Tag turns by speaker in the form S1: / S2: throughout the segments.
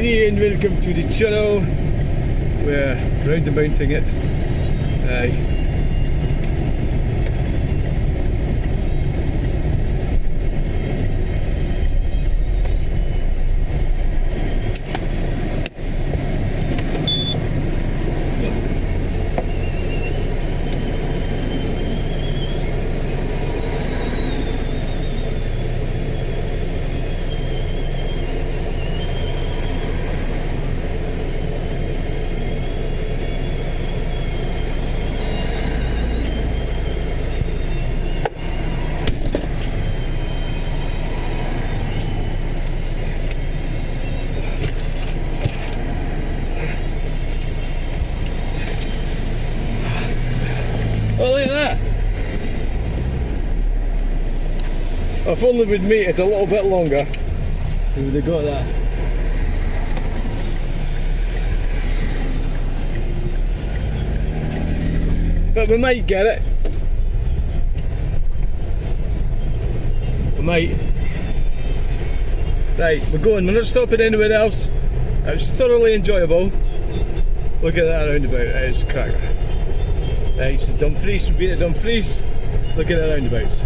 S1: Hey and welcome to the channel. We're roundabouting it. Oh, look at that! If only we'd made it a little bit longer, we would have got that. But we might get it. We might. Right, we're going. We're not stopping anywhere else. It was thoroughly enjoyable. Look at that roundabout. It is a cracker. Right, so Dumfries, we've been at Dumfries. Look at the roundabouts.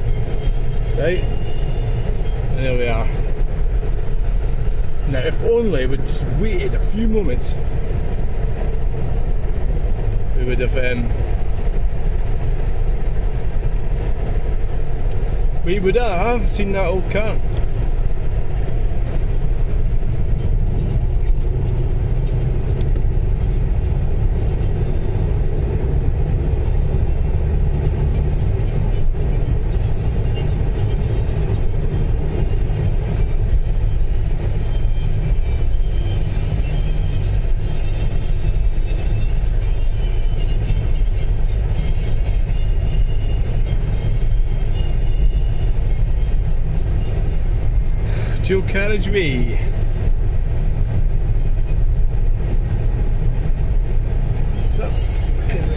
S1: Right? And there we are. Now, if only we'd just waited a few moments, we would have seen that old car. Dual carriageway. Is that fucking...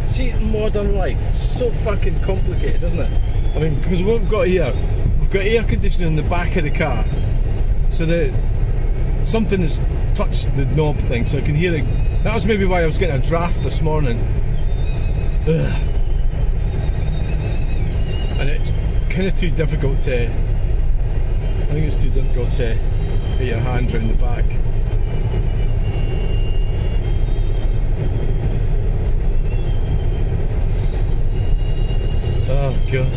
S1: See, modern life, it's so fucking complicated, isn't it? I mean, because what we've got here, we've got air conditioning in the back of the car, so that something has touched the knob thing, so I can hear it. That was maybe why I was getting a draft this morning. Ugh. And it's kind of too difficult to... I think it's too difficult to put your hand round the back. Oh god.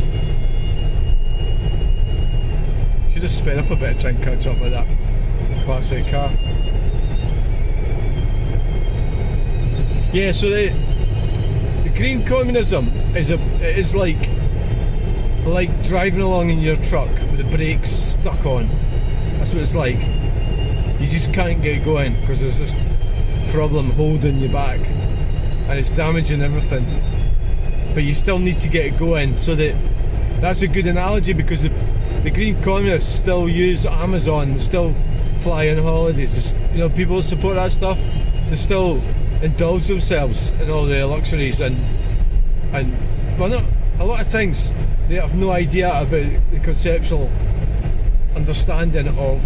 S1: Should have sped up a bit to try and catch up with that classic car. Yeah, so the green communism is like driving along in your truck with the brakes stuck on. That's what it's like. You just can't get going because there's this problem holding you back and it's damaging everything, but you still need to get it going. So that's a good analogy, because the green communists still use Amazon, they still fly on holidays, people support that stuff, they still indulge themselves in all the luxuries and well, not a lot of things. They have no idea about the conceptual understanding of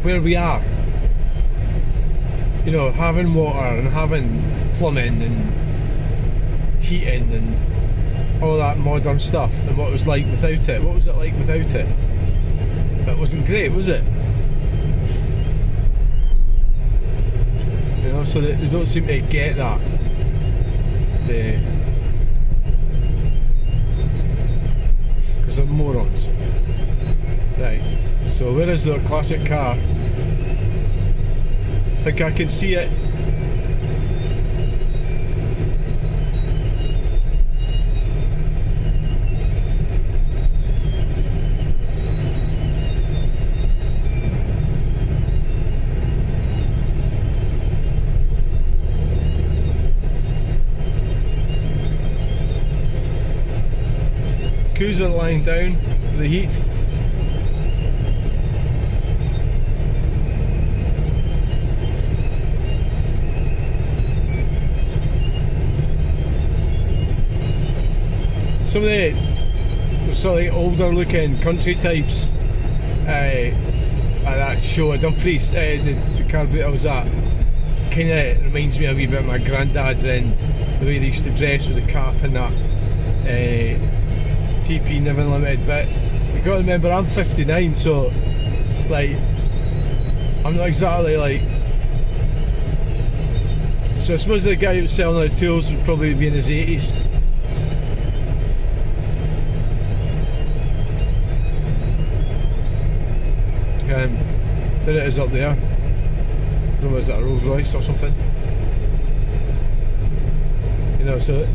S1: where we are. Having water and having plumbing and heating and all that modern stuff, and what it was like without it. What was it like without it? It wasn't great, was it? So they don't seem to get that. Because they're morons. Right, so where is the classic car? I think I can see it. Cruiser lying down for the heat. Some of the sort of older looking country types, I that show at Dumfries, the carburetor I was at, kind of reminds me a wee bit of my granddad and the way they used to dress with the cap and that. TP Never Limited, but you got to remember I'm 59, so like I'm not exactly like. So I suppose the guy who was selling the tools would probably be in his 80s. There it is up there. I don't know, is that a Rolls Royce or something? You know, so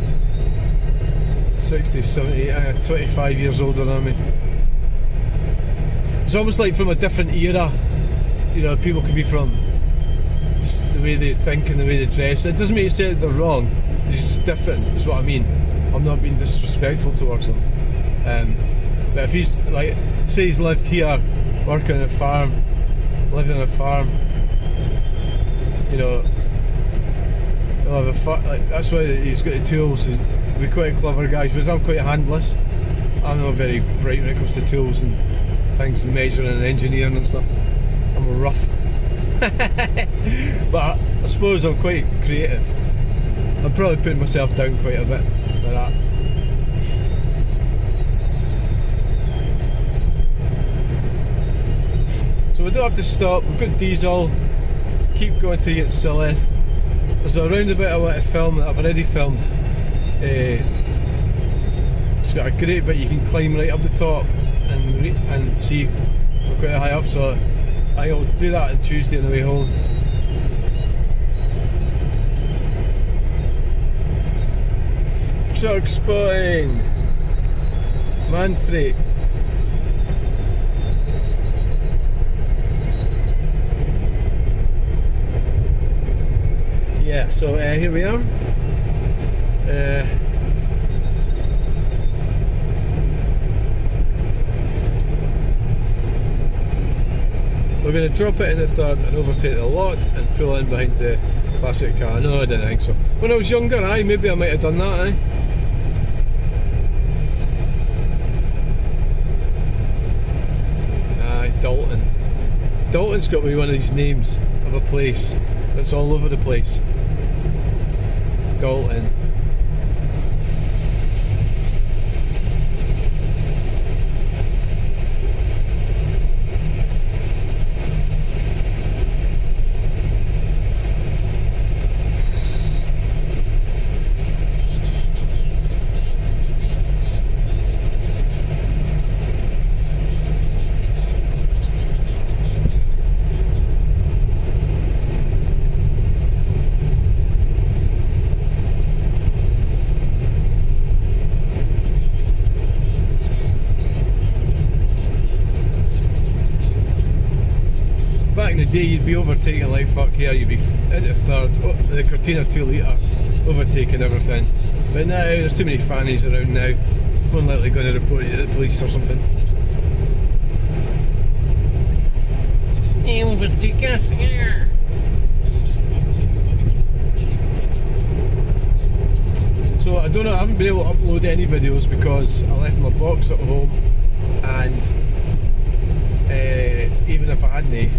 S1: 60, 70, 25 years older than me. It's almost like from a different era. You know, people can be from just the way they think and the way they dress. It doesn't mean to say that they're wrong. It's just different, is what I mean. I'm not being disrespectful towards them. But if he's like, say he's lived here, working on a farm, living on a farm, you know, he'll have like, that's why he's got the tools. He'll be quite a clever guy, because I'm quite handless. I'm not very bright when it comes to tools and things and measuring and engineering and stuff. I'm rough. But I suppose I'm quite creative. I'm probably putting myself down quite a bit like that. So we don't have to stop, we've got diesel, keep going till you get Silith. There's a roundabout I want to film that I've already filmed. It's got a great bit you can climb right up the top and see from quite high up, so I will do that on Tuesday on the way home. Truck spotting! Manfred. Yeah, so here we are. We're going to drop it in the third and overtake the lot and pull in behind the classic car. No, I didn't think so. When I was younger, maybe I might have done that, Dalton. Dalton's got to be one of these names of a place that's all over the place. Dalton. In the day you'd be overtaking like fuck here, you'd be into third, the Cortina 2 litre, overtaking everything. But now there's too many fannies around now, more than likely going to report you to the police or something. Overtake us here. So I don't know, I haven't been able to upload any videos because I left my box at home, and even if I hadn't,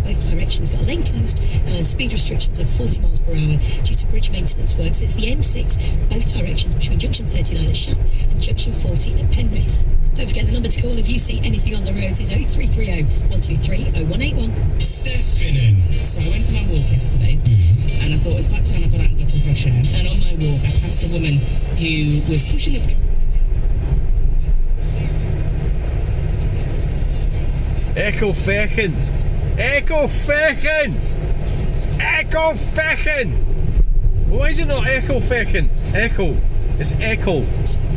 S2: both directions got a lane closed and speed restrictions of 40 miles per hour due to bridge maintenance works. It's the M6, both directions between junction 39 at Shap and junction 40 at Penrith. Don't forget the number to call if you see anything on the roads is 0330 123 0181.
S3: Steph Finnan.
S4: So I went for my walk yesterday and I thought it's about time I got out and got some fresh air. And on my walk I passed a woman who was pushing a...
S1: Echo feckin'! Echo feckin'! Echo feckin'! Well, why is it not echo feckin'? Echo. It's echo.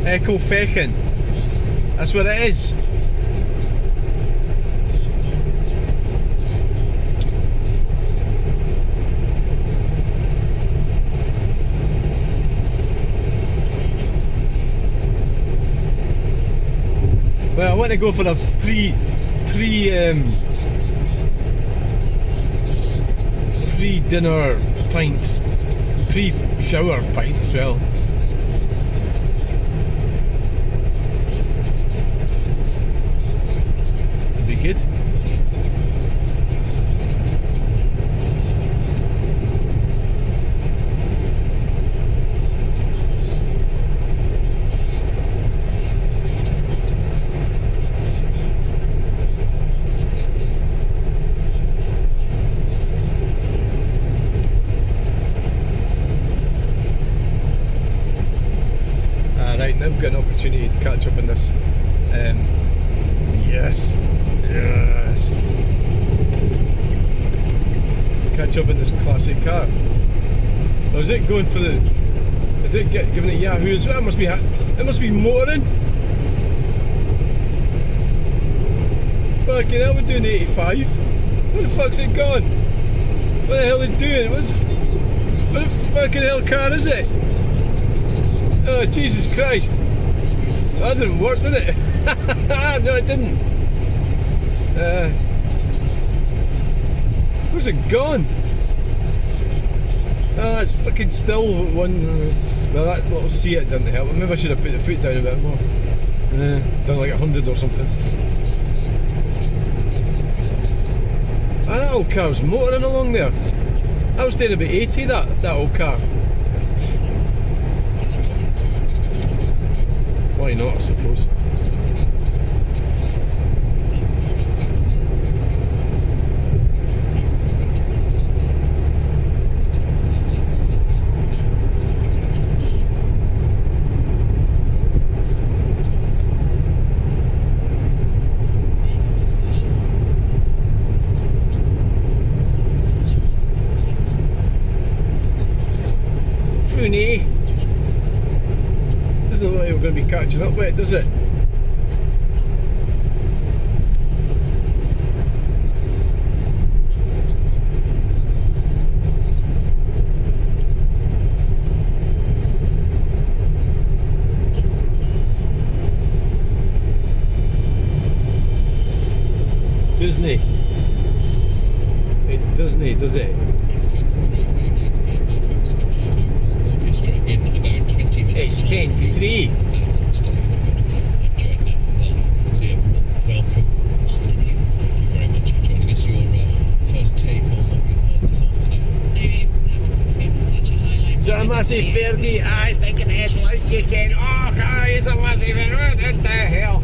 S1: Echo feckin'. That's what it is. want to go for a pre-dinner pint, pre-shower pint as well. It'd be good. Right, now I've got an opportunity to catch up on this. Yes. Catch up in this classic car. Or is it going for the... Is it giving it Yahoo as well? It must be motoring. Fucking hell, we're doing 85. Where the fuck's it gone? What the hell are they doing? What the fucking hell car is it? Oh, Jesus Christ. That didn't work, did it? No, it didn't. Where's it gone? It's fucking still one. Well, that little Seat didn't help. Maybe I should have put the foot down a bit more. Done like 100 or something. That old car was motoring along there. I was doing about 80, that old car. Why not, I suppose. Funny. Doesn't look like we're going to be catching up with it, does it? Disney. It doesn't, does it? It's 23.
S3: Welcome. Thank you very much for joining us. Your first take on what we've heard this afternoon.
S5: It was such a highlight.
S1: Is that a massive Fergie? I think it is like you can. Oh, God, it's a massive. What the hell?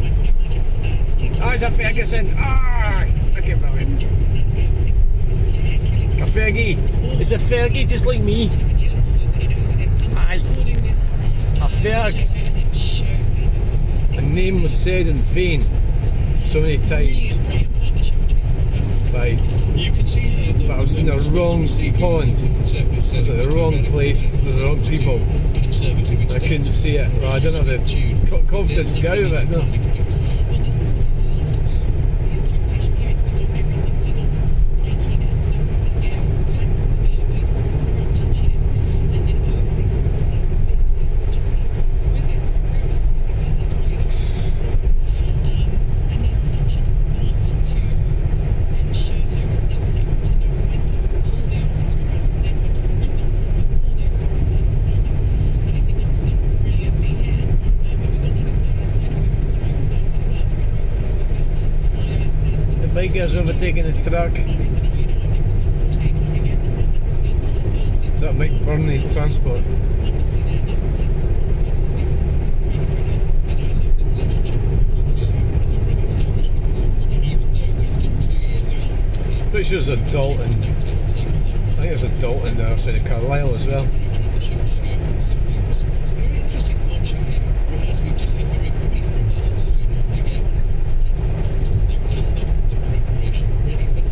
S1: Oh, it's a Ferguson. Oh, fucking brilliant. A Fergie. It's a Fergie just like me. Aye. A Ferg. A name was said in vain so many times. Right.
S3: You can see here that
S1: But I was in the wrong pond. I was at the wrong place with the wrong people. I couldn't see it. Well, I don't have the confidence to get out of it. No.
S5: Well, this is what I loved about the interpretation here is we got everything. We got that spikiness, the flair from blanks and the those moments of real punchiness, and then opening up into these vistas of just exquisite ruins. I think that's really the best part. And there's such an art to concerto conducting, to know when to pull the orchestra back and then when to bring them forward for those sort of powerful moments. And I think that was done brilliantly here. But we got another find a way to the roadside as well.
S1: The bikers overtaking the truck. Is that Mick Burney Transport? Pretty sure there's a Dalton. I think there's a Dalton there outside of Carlisle as well.
S3: It's very interesting watching him rehearse. We've just had very brief rehearsals as we normally get. They've done the preparation already, but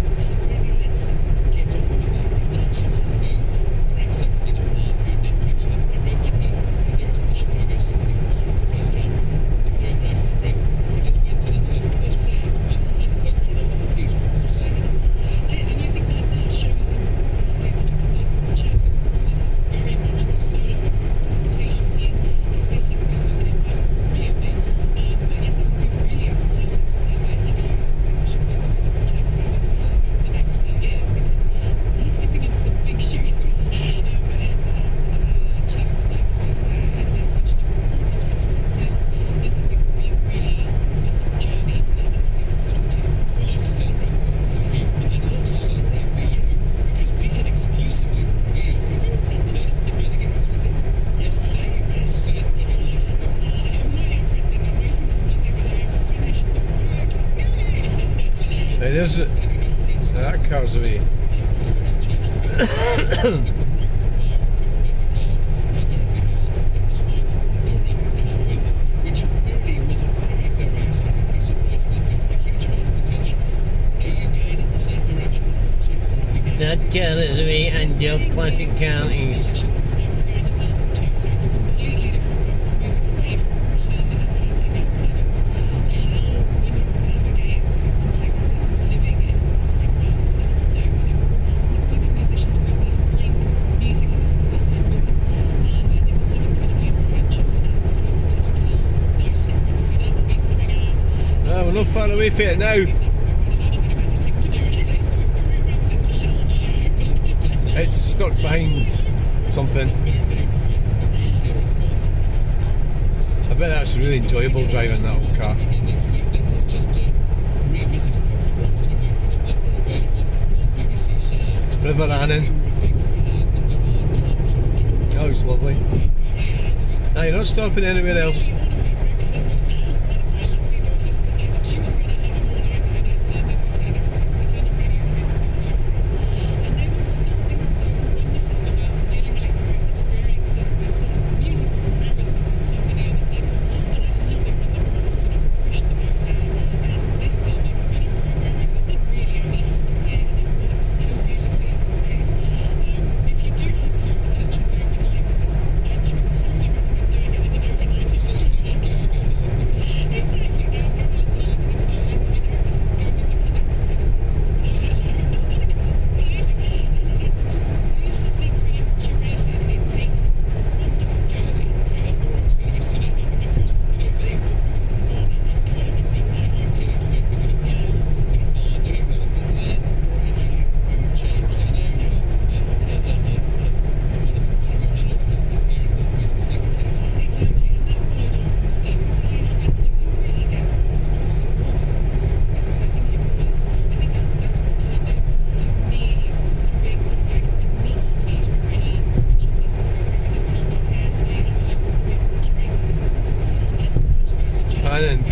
S3: really lets them get on with it. He's not someone who breaks everything apart, who nitpicks it. I read when he conducted the Chicago Symphony Orchestra for the first time. They were doing Rite of Spring. He just went in and said, let's play, and went through the whole piece before saying anything.
S5: And I think that shows him when he's able to conduct his concertos. This is very much the soloist's interpretation. He is fitting the rhythm and it works brilliantly.
S1: there's it. That car's away.
S3: Which really was a very, very exciting piece of writing and got a huge amount of attention. Are you going in the same direction with Book 2, or are we going
S1: That car is away and your classic car is.
S5: Musicians, but we're going to Melbourne too, so it's a completely different book. We're moving away from Britain and looking at kind of how women navigate the complexities of living in a wartime world, and also, women musicians, where we find music in this world, we find women, and they were so incredibly influential, and so I wanted to tell those stories. So that will be coming out.
S1: Ah, we're not far away from it now. It's stuck behind something. I bet that's really enjoyable driving that old car.
S3: next week? Let's just revisit a couple of programs that are available on BBC Sound.
S1: River Annan.
S3: You were a big fan of
S1: Oh, it's lovely. Ah, you're not stopping anywhere else.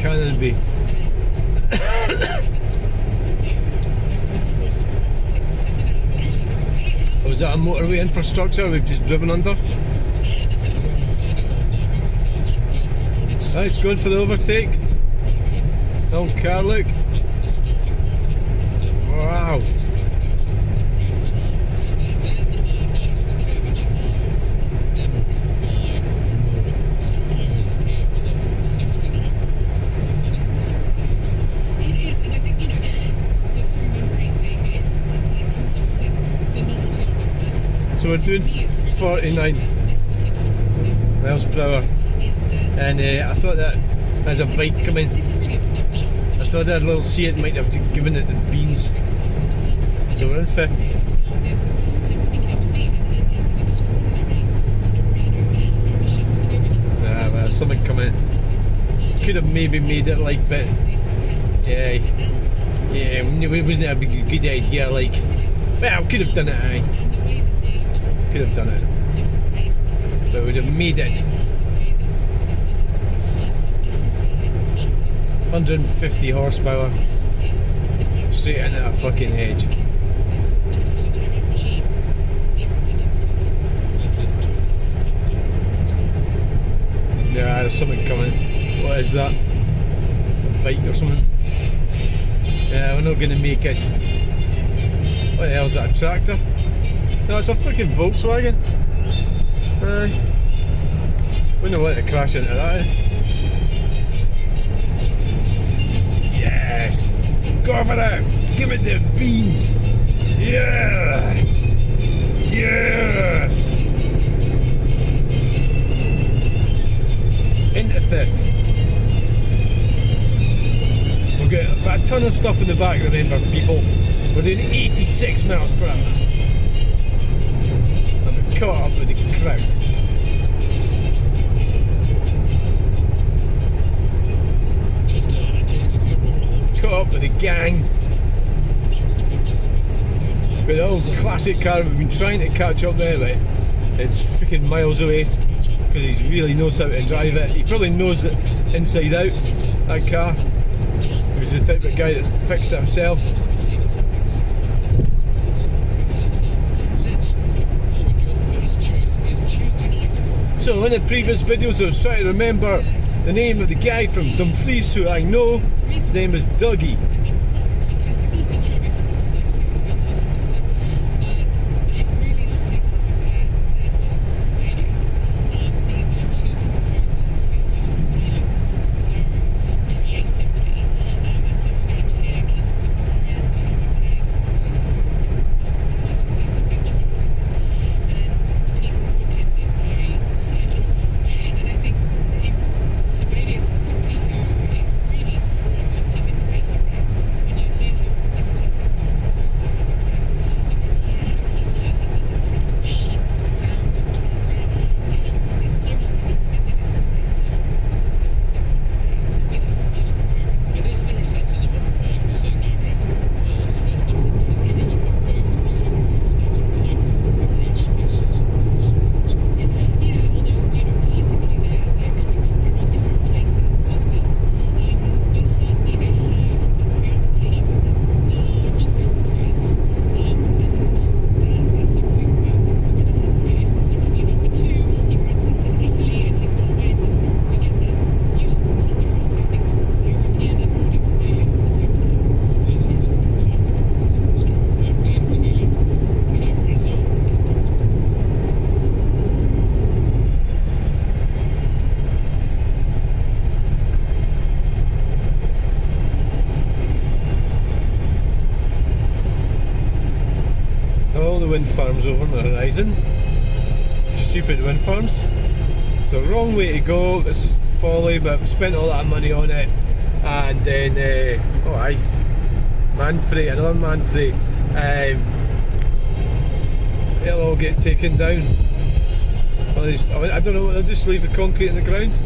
S1: Canonby. Was that a motorway infrastructure we've just driven under? Ah, it's going for the overtake. Old car, look. Wow. So we're doing 49 miles per hour, and I thought that as a bike coming, I thought that little Seat might have given it the beans. So we're in 50. Well, there's something coming. Could have maybe made it like, but yeah, it wasn't a good idea. Like, well, could have done it. Aye. Could have done it, but would have made it. 150 horsepower straight into that fucking hedge. Yeah, there's something coming. What is that? A bike or something? Yeah, we're not going to make it. What the hell is that, a tractor? No, it's a freaking Volkswagen. Aye. Wouldn't want to crash into that. Yes! Go for it! Give it the beans! Yeah! Yes! Into fifth. We'll get a ton of stuff in the back, remember, people. We're doing 86 miles per hour. Caught up with the crowd. Caught up with the gang. With the old classic car, we've been trying to catch up there, but it's freaking miles away because he really knows how to drive it. He probably knows it inside out, that car. He was the type of guy that fixed it himself. So in the previous videos I was trying to remember the name of the guy from Dumfries who I know. His name is Dougie.
S5: Fantastic orchestra. We've had singing fantastic stuff. I really love seeing with Sibelius. These are two composers who use silence so creatively. And so we're going to hear Cantus of Gloria and David Benjamin. And the piece is bookended by silence. And I think Sibelius is somebody who is really forward in the way he writes. When you hear him in the context of composing a book, you can hear how he's using these incredible sheets of sound and timbre. And it's so familiar, and then it's so for me that's a beautiful pairing.
S3: But is there a sense of them occupying the same geographical world as well, different countries, but both absolutely fascinated by the great spaces of this country?
S5: Yeah, although, politically they're coming from very different places as well. But certainly they have a preoccupation with these large soundscapes. And that is something that we're going to hear Sibelius in Symphony No. 2. He writes it in Italy and he's gone away and we get that beautiful contrast, I think, sort of European and Nordic Sibelius at the same time.
S3: There's a little bit of the strong me and Sibelius cameras on.
S1: All the wind farms over on the horizon. Stupid wind farms. It's the wrong way to go. It's folly, but we spent all that money on it. And then, Manfrey, another Manfrey. It'll all get taken down. I don't know, they'll just leave the concrete in the ground.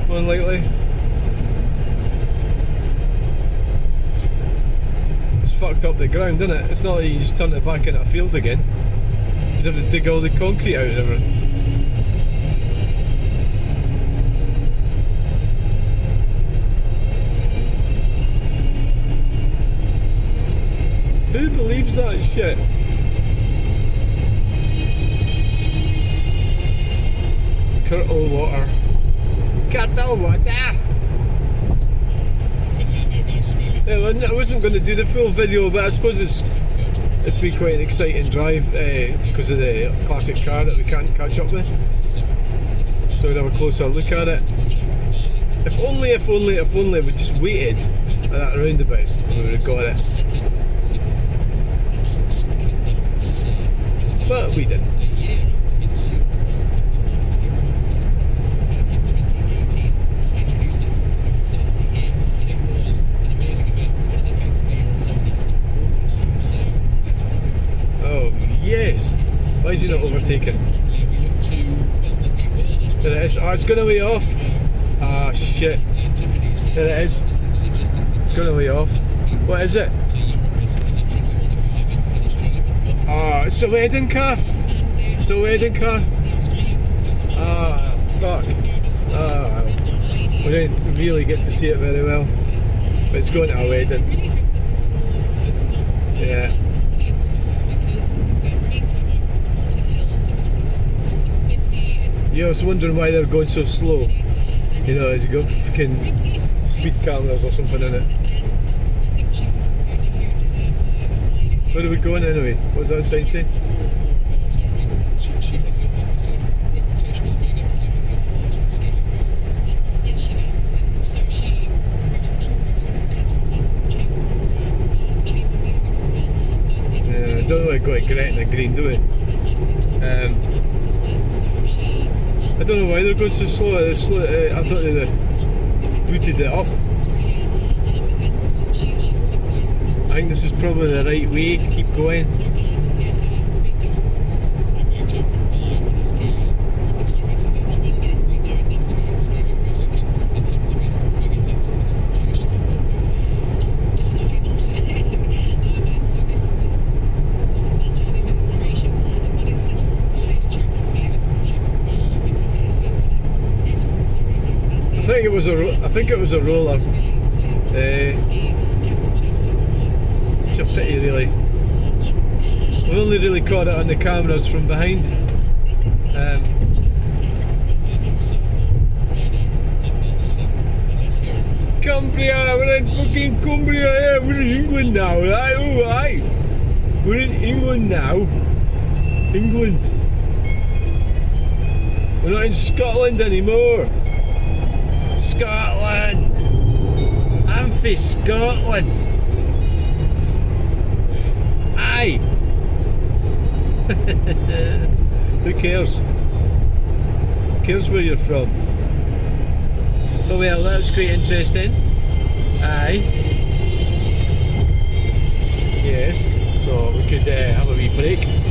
S1: More than likely. It's fucked up the ground, isn't it? It's not like you just turn it back in a field again. You'd have to dig all the concrete out and everything. Who believes that shit? Curdle water. Curdle water! Yeah, I wasn't going to do the full video, but I suppose it's been quite an exciting drive because of the classic car that we can't catch up with. So we'd have a closer look at it. If only we just waited at that roundabout, we would have got it. But we didn't. Oh, yes. Why is he not overtaken? There it is. Oh, it's going to be off. Ah, shit. There it is. It's going to be off. What is it? Ah, it's a wedding car. It's a wedding car. Ah, fuck. Ah, we didn't really get to see it very well. But it's going to a wedding. Yeah. Yeah, I was wondering why they're going so slow. You know, has it got fucking speed cameras or something in it? Where are we going anyway? What does that sign say?
S3: She has a sort of reputation as being absolutely good to Australian music.
S5: Yes, she does. And so she wrote a number of sort of orchestral pieces and chamber music as well.
S1: Yeah, I don't know if I got Gretna Green, do we? I don't know why they're going so slow. I thought they booted it up. I think this is probably the right way to keep going. I think it was a roller. It's a pity, really. We only really caught it on the cameras from behind. Cumbria, we're in fucking Cumbria, yeah, we're in England now, right? Oh, aye. We're in England now. England. We're not in Scotland anymore. Scotland. I'm for Scotland. Aye. Who cares? Who cares where you're from? Oh well, that was quite interesting. Aye. Yes, so we could have a wee break.